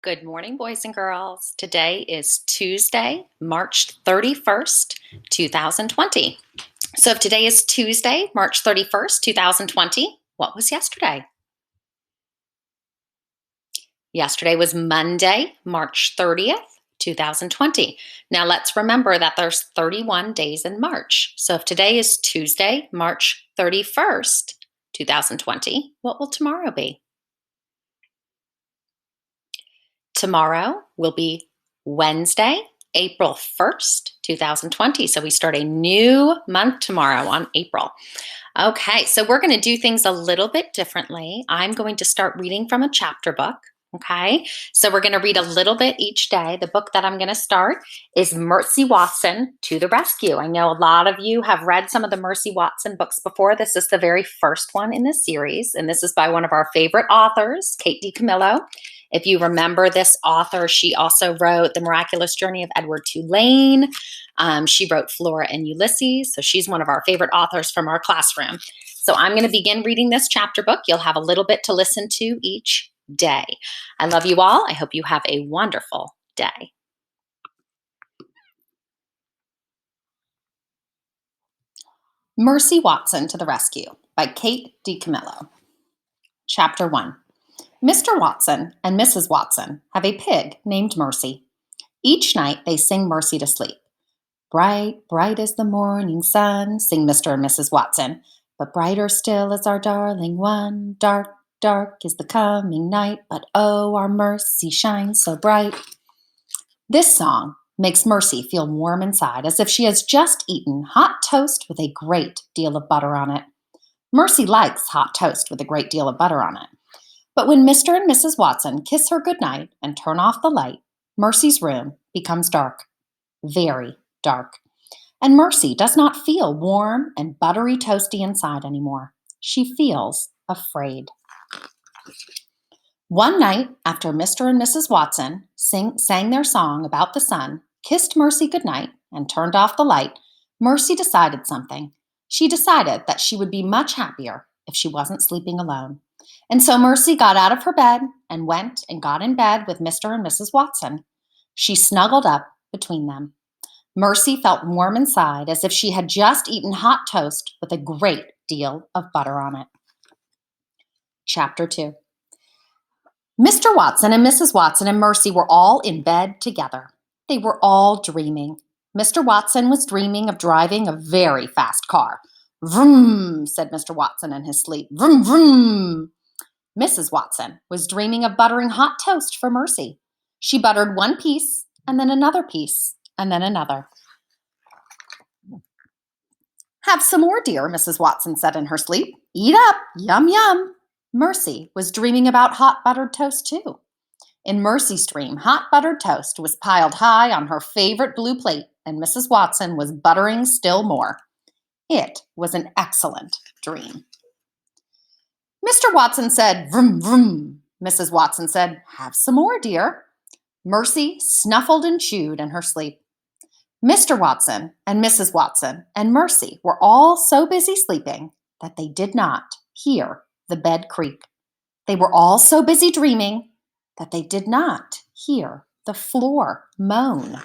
Good morning, boys and girls. Today is Tuesday, March 31st, 2020. So if today is Tuesday, March 31st, 2020, what was yesterday? Yesterday was Monday, March 30th, 2020. Now let's remember that there's 31 days in March. So if today is Tuesday, March 31st, 2020, what will tomorrow be? Tomorrow will be Wednesday, April 1st, 2020. So we start a new month tomorrow on April. Okay, so we're going to do things a little bit differently. I'm going to start reading from a chapter book. Okay, so we're going to read a little bit each day. The book that I'm going to start is Mercy Watson to the Rescue. I know a lot of you have read some of the Mercy Watson books before. This is the very first one in this series, and this is by one of our favorite authors, Kate DiCamillo. If you remember this author, she also wrote The Miraculous Journey of Edward Tulane. She wrote Flora and Ulysses, so she's one of our favorite authors from our classroom. So I'm going to begin reading this chapter book. You'll have a little bit to listen to each day. I love you all. I hope you have a wonderful day. Mercy Watson to the Rescue by Kate DiCamillo. Chapter 1. Mr. Watson and Mrs. Watson have a pig named Mercy. Each night they sing Mercy to sleep. Bright, bright is the morning sun, sing Mr. and Mrs. Watson. But brighter still is our darling one. Dark, dark is the coming night, but oh, our Mercy shines so bright. This song makes Mercy feel warm inside, as if she has just eaten hot toast with a great deal of butter on it. Mercy likes hot toast with a great deal of butter on it. But when Mr. and Mrs. Watson kiss her goodnight and turn off the light, Mercy's room becomes dark, very dark. And Mercy does not feel warm and buttery toasty inside anymore. She feels afraid. One night, after Mr. and Mrs. Watson sang their song about the sun, kissed Mercy goodnight, and turned off the light, Mercy decided something. She decided that she would be much happier if she wasn't sleeping alone. And so Mercy got out of her bed and went and got in bed with Mr. and Mrs. Watson. She snuggled up between them. Mercy felt warm inside, as if she had just eaten hot toast with a great deal of butter on it. Chapter 2. Mr. Watson and Mrs. Watson and Mercy were all in bed together. They were all dreaming. Mr. Watson was dreaming of driving a very fast car. Vroom, said Mr. Watson in his sleep. Vroom, vroom. Mrs. Watson was dreaming of buttering hot toast for Mercy. She buttered one piece, and then another piece, and then another. Have some more, dear, Mrs. Watson said in her sleep. Eat up, yum, yum. Mercy was dreaming about hot buttered toast, too. In Mercy's dream, hot buttered toast was piled high on her favorite blue plate, and Mrs. Watson was buttering still more. It was an excellent dream. Mr. Watson said, vroom, vroom. Mrs. Watson said, have some more, dear. Mercy snuffled and chewed in her sleep. Mr. Watson and Mrs. Watson and Mercy were all so busy sleeping that they did not hear the bed creak. They were all so busy dreaming that they did not hear the floor moan.